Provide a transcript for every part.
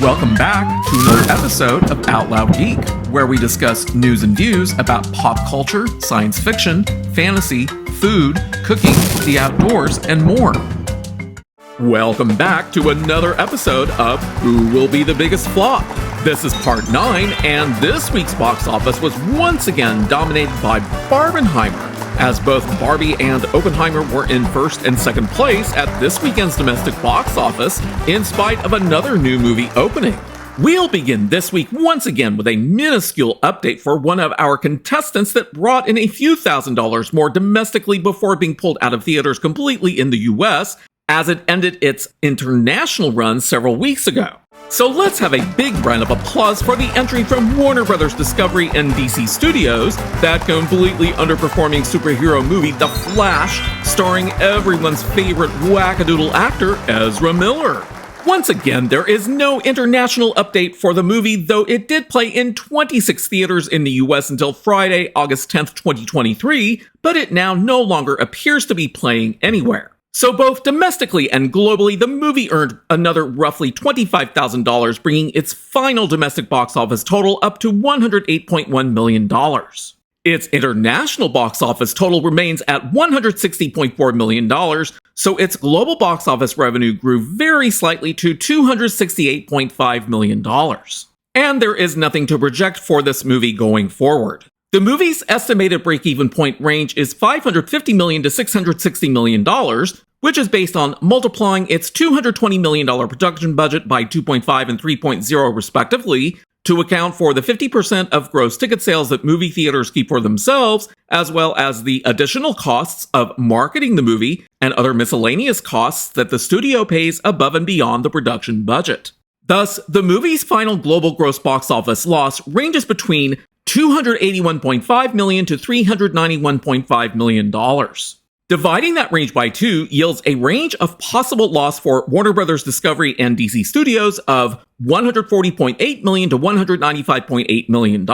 Welcome back to another episode of Out Loud Geek, where we discuss news and views about pop culture, science fiction, fantasy, food, cooking, the outdoors, and more. Welcome back to another episode of Who Will Be the Biggest Flop? This is part 9, and this week's box office was once again dominated by Barbenheimer, as both Barbie and Oppenheimer were in first and second place at this weekend's domestic box office, in spite of another new movie opening. We'll begin this week once again with a minuscule update for one of our contestants that brought in a few $1,000s more domestically before being pulled out of theaters completely in the US, as it ended its international run several weeks ago. So let's have a big round of applause for the entry from Warner Bros. Discovery and DC Studios, that completely underperforming superhero movie The Flash, starring everyone's favorite wackadoodle actor, Ezra Miller. Once again, there is no international update for the movie, though it did play in 26 theaters in the US until Friday, August 10th, 2023, but it now no longer appears to be playing anywhere. So both domestically and globally, the movie earned another roughly $25,000, bringing its final domestic box office total up to $108.1 million. Its international box office total remains at $160.4 million, so its global box office revenue grew very slightly to $268.5 million. And there is nothing to project for this movie going forward. The movie's estimated break-even point range is $550 million to $660 million, which is based on multiplying its $220 million production budget by 2.5 and 3.0 respectively, to account for the 50% of gross ticket sales that movie theaters keep for themselves, as well as the additional costs of marketing the movie and other miscellaneous costs that the studio pays above and beyond the production budget. Thus, the movie's final global gross box office loss ranges between $281.5 million to $391.5 million. Dividing that range by 2 yields a range of possible loss for Warner Bros. Discovery and DC Studios of $140.8 million to $195.8 million,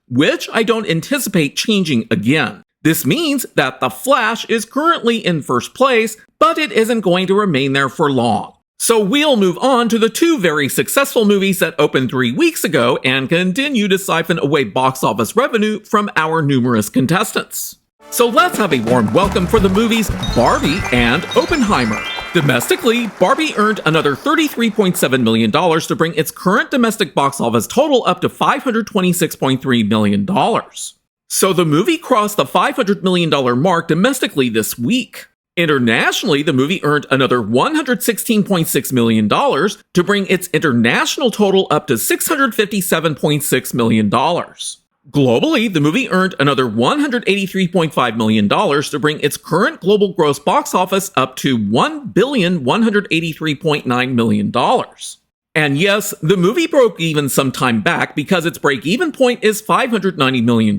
which I don't anticipate changing again. This means that The Flash is currently in first place, but it isn't going to remain there for long. So we'll move on to the 2 very successful movies that opened 3 weeks ago and continue to siphon away box office revenue from our numerous contestants. So let's have a warm welcome for the movies Barbie and Oppenheimer. Domestically, Barbie earned another $33.7 million to bring its current domestic box office total up to $526.3 million. So the movie crossed the $500 million mark domestically this week. Internationally, the movie earned another $116.6 million to bring its international total up to $657.6 million. Globally, the movie earned another $183.5 million to bring its current global gross box office up to $1,183.9 million. And yes, the movie broke even some time back because its break-even point is $590 million,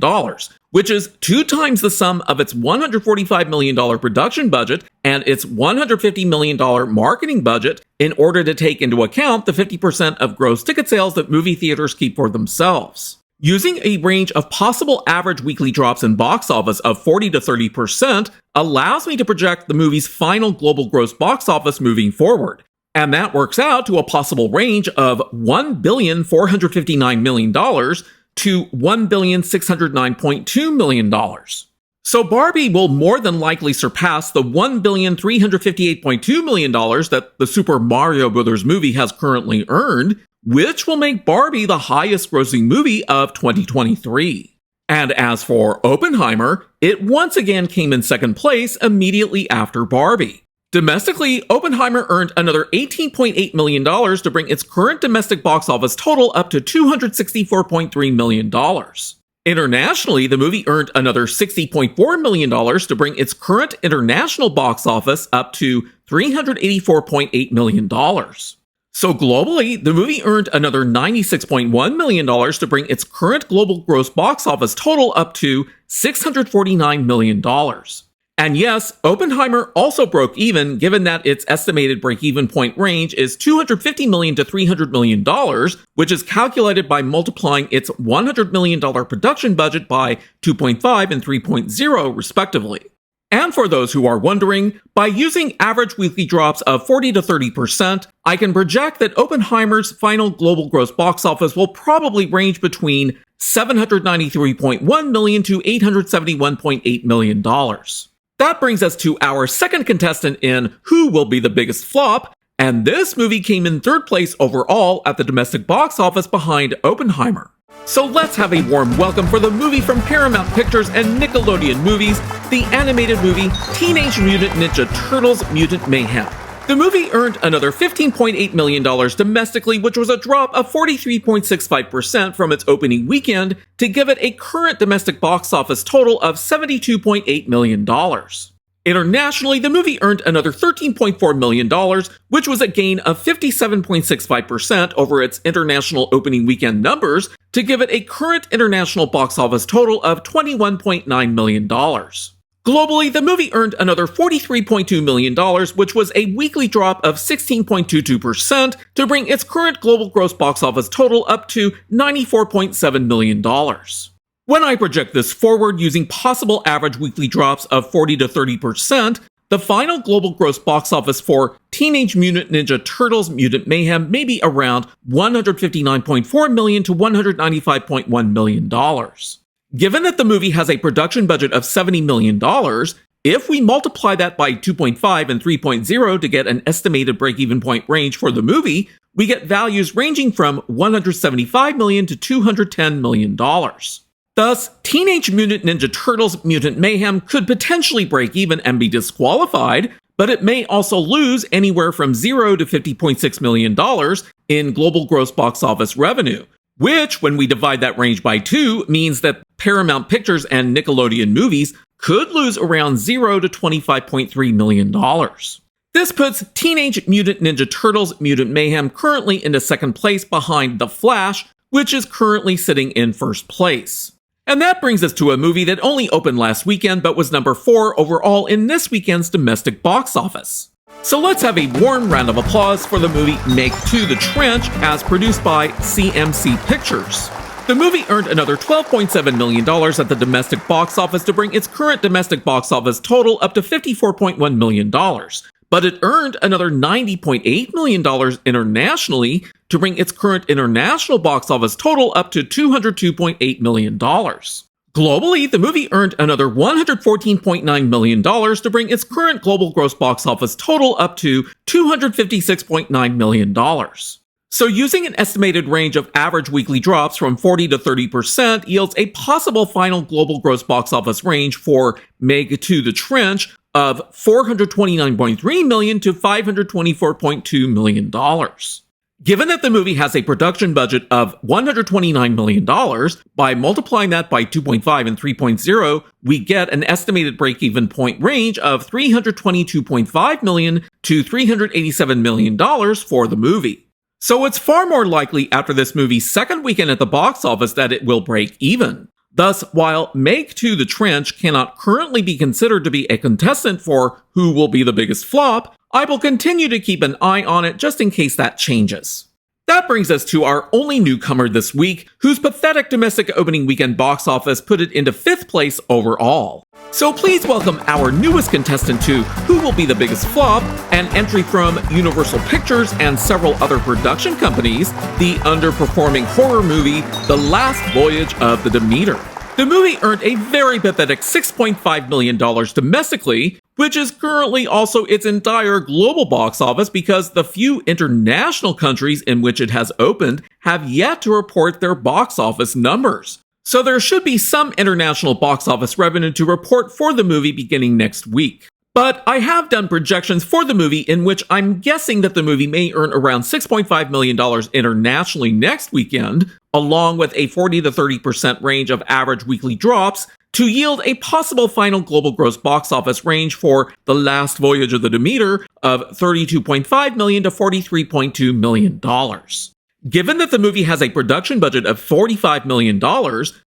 which is 2 times the sum of its $145 million production budget and its $150 million marketing budget, in order to take into account the 50% of gross ticket sales that movie theaters keep for themselves. Using a range of possible average weekly drops in box office of 40 to 30% allows me to project the movie's final global gross box office moving forward. And that works out to a possible range of $1,459 million to $1,609.2 million. So Barbie will more than likely surpass the $1,358.2 million that the Super Mario Bros. Movie has currently earned, which will make Barbie the highest grossing movie of 2023. And as for Oppenheimer, it once again came in second place immediately after Barbie. Domestically, Oppenheimer earned another $18.8 million to bring its current domestic box office total up to $264.3 million. Internationally, the movie earned another $60.4 million to bring its current international box office up to $384.8 million. So globally, the movie earned another $96.1 million to bring its current global gross box office total up to $649 million. And yes, Oppenheimer also broke even, given that its estimated break-even point range is $250 million to $300 million, which is calculated by multiplying its $100 million production budget by 2.5 and 3.0 respectively. And for those who are wondering, by using average weekly drops of 40 to 30%, I can project that Oppenheimer's final global gross box office will probably range between $793.1 million to $871.8 million. That brings us to our second contestant in Who Will Be the Biggest Flop, and this movie came in third place overall at the domestic box office behind Oppenheimer. So let's have a warm welcome for the movie from Paramount Pictures and Nickelodeon Movies, the animated movie Teenage Mutant Ninja Turtles Mutant Mayhem. The movie earned another $15.8 million domestically, which was a drop of 43.65% from its opening weekend to give it a current domestic box office total of $72.8 million. Internationally, the movie earned another $13.4 million, which was a gain of 57.65% over its international opening weekend numbers to give it a current international box office total of $21.9 million. Globally, the movie earned another $43.2 million, which was a weekly drop of 16.22% to bring its current global gross box office total up to $94.7 million. When I project this forward using possible average weekly drops of 40 to 30%, the final global gross box office for Teenage Mutant Ninja Turtles Mutant Mayhem may be around $159.4 million to $195.1 million. Given that the movie has a production budget of $70 million, if we multiply that by 2.5 and 3.0 to get an estimated break-even point range for the movie, we get values ranging from $175 million to $210 million. Thus, Teenage Mutant Ninja Turtles Mutant Mayhem could potentially break even and be disqualified, but it may also lose anywhere from $0 to $50.6 million in global gross box office revenue, which, when we divide that range by 2, means that Paramount Pictures and Nickelodeon Movies could lose around $0 to $25.3 million. This puts Teenage Mutant Ninja Turtles Mutant Mayhem currently into second place behind The Flash, which is currently sitting in first place. And that brings us to a movie that only opened last weekend but was number 4 overall in this weekend's domestic box office. So let's have a warm round of applause for the movie Meg to the Trench, as produced by CMC Pictures. The movie earned another $12.7 million at the domestic box office to bring its current domestic box office total up to $54.1 million. But it earned another $90.8 million internationally to bring its current international box office total up to $202.8 million. Globally, the movie earned another $114.9 million to bring its current global gross box office total up to $256.9 million. So using an estimated range of average weekly drops from 40 to 30% yields a possible final global gross box office range for Meg to the Trench of $429.3 million to $524.2 million. Given that the movie has a production budget of $129 million, by multiplying that by 2.5 and 3.0, we get an estimated break-even point range of $322.5 million to $387 million for the movie. So it's far more likely after this movie's second weekend at the box office that it will break even. Thus, while Meg to the Trench cannot currently be considered to be a contestant for Who Will Be the Biggest Flop, I will continue to keep an eye on it just in case that changes. That brings us to our only newcomer this week, whose pathetic domestic opening weekend box office put it into 5th place overall. So please welcome our newest contestant to Who Will Be the Biggest Flop, an entry from Universal Pictures and several other production companies, the underperforming horror movie The Last Voyage of the Demeter. The movie earned a very pathetic $6.5 million domestically, which is currently also its entire global box office because the few international countries in which it has opened have yet to report their box office numbers. So there should be some international box office revenue to report for the movie beginning next week. But I have done projections for the movie in which I'm guessing that the movie may earn around $6.5 million internationally next weekend, along with a 40 to 30% range of average weekly drops, to yield a possible final global gross box office range for The Last Voyage of the Demeter of $32.5 million to $43.2 million. Given that the movie has a production budget of $45 million,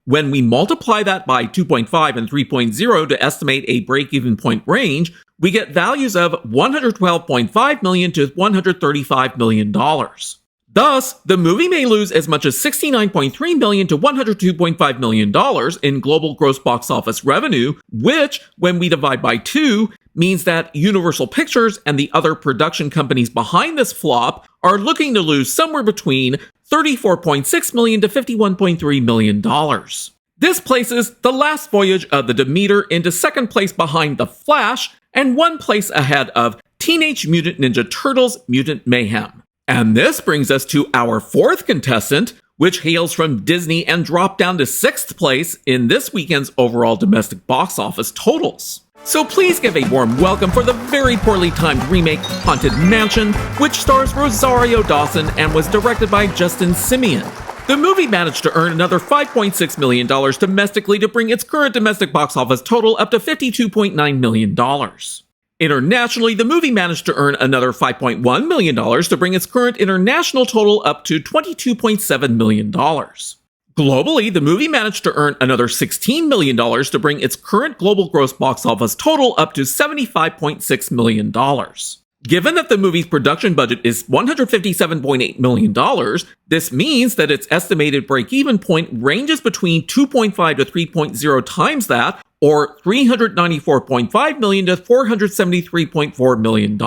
when we multiply that by 2.5 and 3.0 to estimate a break-even point range, we get values of $112.5 million to $135 million. Thus, the movie may lose as much as $69.3 million to $102.5 million in global gross box office revenue, which, when we divide by 2, means that Universal Pictures and the other production companies behind this flop are looking to lose somewhere between $34.6 million to $51.3 million. This places The Last Voyage of the Demeter into second place behind The Flash and one place ahead of Teenage Mutant Ninja Turtles Mutant Mayhem. And this brings us to our fourth contestant, which hails from Disney and dropped down to sixth place in this weekend's overall domestic box office totals. So please give a warm welcome for the very poorly timed remake Haunted Mansion, which stars Rosario Dawson and was directed by Justin Simien. The movie managed to earn another $5.6 million domestically to bring its current domestic box office total up to $52.9 million. Internationally, the movie managed to earn another $5.1 million to bring its current international total up to $22.7 million. Globally, the movie managed to earn another $16 million to bring its current global gross box office total up to $75.6 million. Given that the movie's production budget is $157.8 million, this means that its estimated break-even point ranges between 2.5 to 3.0 times that, or $394.5 million to $473.4 million.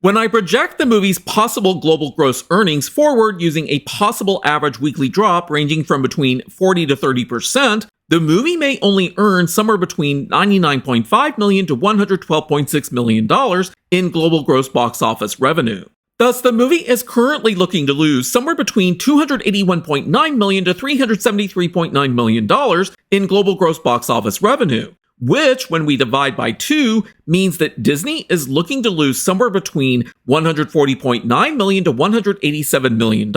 When I project the movie's possible global gross earnings forward using a possible average weekly drop ranging from between 40 to 30%, the movie may only earn somewhere between $99.5 million to $112.6 million in global gross box office revenue. Thus, the movie is currently looking to lose somewhere between $281.9 million to $373.9 million in global gross box office revenue, which, when we divide by 2, means that Disney is looking to lose somewhere between $140.9 million to $187 million,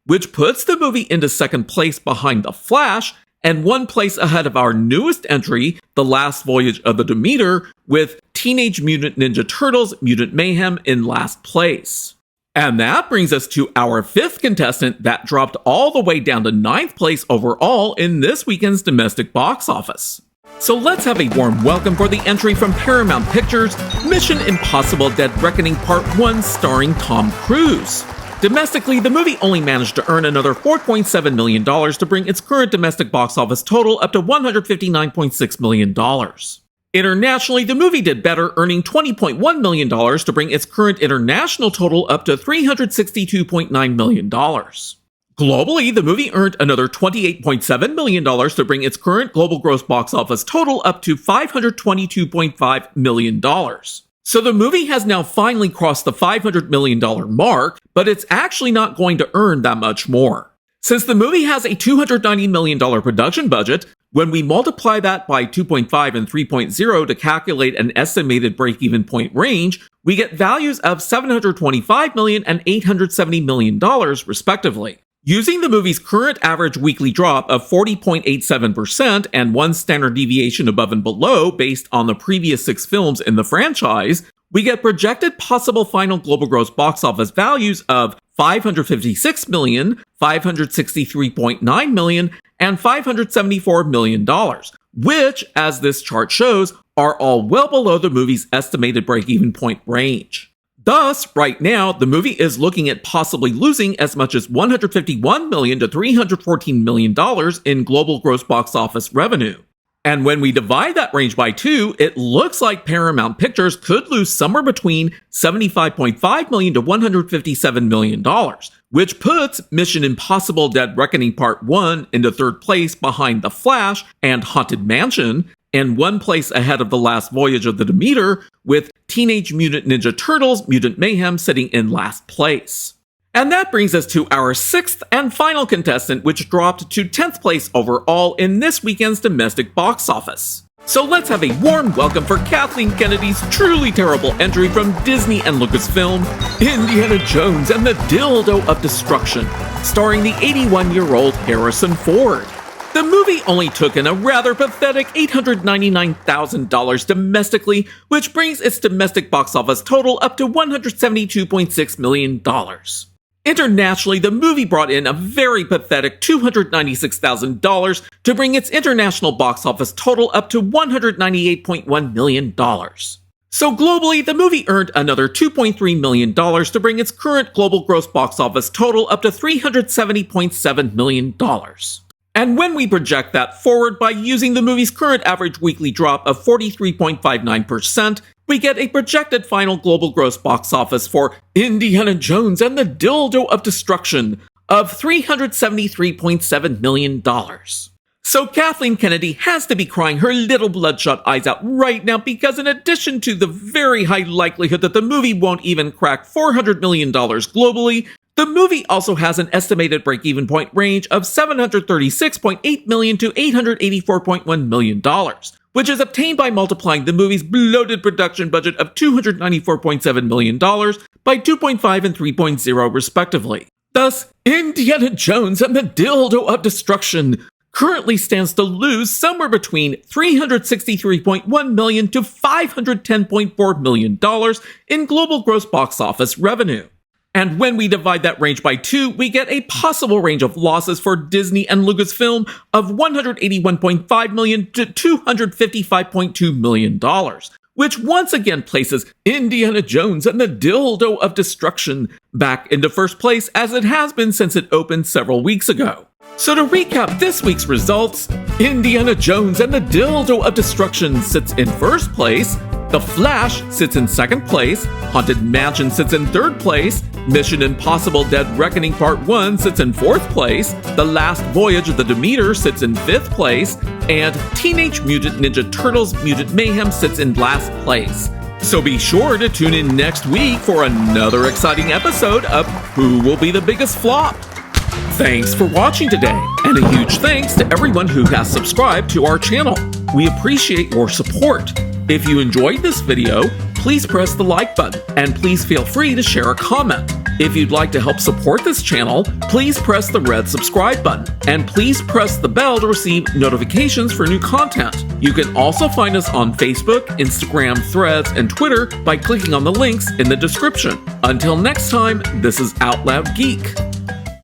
which puts the movie into second place behind The Flash and one place ahead of our newest entry, The Last Voyage of the Demeter, with Teenage Mutant Ninja Turtles Mutant Mayhem in last place. And that brings us to our fifth contestant that dropped all the way down to ninth place overall in this weekend's domestic box office. So let's have a warm welcome for the entry from Paramount Pictures, Mission Impossible Dead Reckoning Part 1 starring Tom Cruise. Domestically, the movie only managed to earn another $4.7 million to bring its current domestic box office total up to $159.6 million. Internationally, the movie did better, earning $20.1 million to bring its current international total up to $362.9 million. Globally, the movie earned another $28.7 million to bring its current global gross box office total up to $522.5 million. So the movie has now finally crossed the $500 million mark, but it's actually not going to earn that much more. Since the movie has a $290 million production budget, when we multiply that by 2.5 and 3.0 to calculate an estimated break-even point range, we get values of $725 million and $870 million, respectively. Using the movie's current average weekly drop of 40.87% and one standard deviation above and below based on the previous 6 films in the franchise, we get projected possible final global gross box office values of $556 million, $563.9 million, and $574 million, which, as this chart shows, are all well below the movie's estimated break-even point range. Thus, right now, the movie is looking at possibly losing as much as $151 million to $314 million in global gross box office revenue. And when we divide that range by 2, it looks like Paramount Pictures could lose somewhere between $75.5 million to $157 million, which puts Mission Impossible Dead Reckoning Part 1 into third place behind The Flash and Haunted Mansion, and one place ahead of The Last Voyage of the Demeter, with Teenage Mutant Ninja Turtles Mutant Mayhem sitting in last place. And that brings us to our sixth and final contestant, which dropped to 10th place overall in this weekend's domestic box office. So let's have a warm welcome for Kathleen Kennedy's truly terrible entry from Disney and Lucasfilm, Indiana Jones and the Dildo of Destruction, starring the 81-year-old Harrison Ford. The movie only took in a rather pathetic $899,000 domestically, which brings its domestic box office total up to $172.6 million. Internationally, the movie brought in a very pathetic $296,000 to bring its international box office total up to $198.1 million. So globally, the movie earned another $2.3 million to bring its current global gross box office total up to $370.7 million. And when we project that forward by using the movie's current average weekly drop of 43.59%, we get a projected final global gross box office for Indiana Jones and the Dildo of Destruction of $373.7 million. So Kathleen Kennedy has to be crying her little bloodshot eyes out right now because in addition to the very high likelihood that the movie won't even crack $400 million globally, the movie also has an estimated break-even point range of $736.8 million to $884.1 million, which is obtained by multiplying the movie's bloated production budget of $294.7 million by 2.5 and 3.0 respectively. Thus, Indiana Jones and the Dildo of Destruction currently stands to lose somewhere between $363.1 million to $510.4 million in global gross box office revenue. And when we divide that range by 2, we get a possible range of losses for Disney and Lucasfilm of $181.5 million to $255.2 million, which once again places Indiana Jones and the Dildo of Destruction back into first place as it has been since it opened several weeks ago. So to recap this week's results, Indiana Jones and the Dildo of Destruction sits in first place, The Flash sits in second place, Haunted Mansion sits in third place, Mission Impossible Dead Reckoning Part 1 sits in fourth place, The Last Voyage of the Demeter sits in fifth place, and Teenage Mutant Ninja Turtles Mutant Mayhem sits in last place. So be sure to tune in next week for another exciting episode of Who Will Be the Biggest Flop? Thanks for watching today, and a huge thanks to everyone who has subscribed to our channel. We appreciate your support. If you enjoyed this video, please press the like button, and please feel free to share a comment. If you'd like to help support this channel, please press the red subscribe button, and please press the bell to receive notifications for new content. You can also find us on Facebook, Instagram, Threads, and Twitter by clicking on the links in the description. Until next time, this is Out Loud Geek.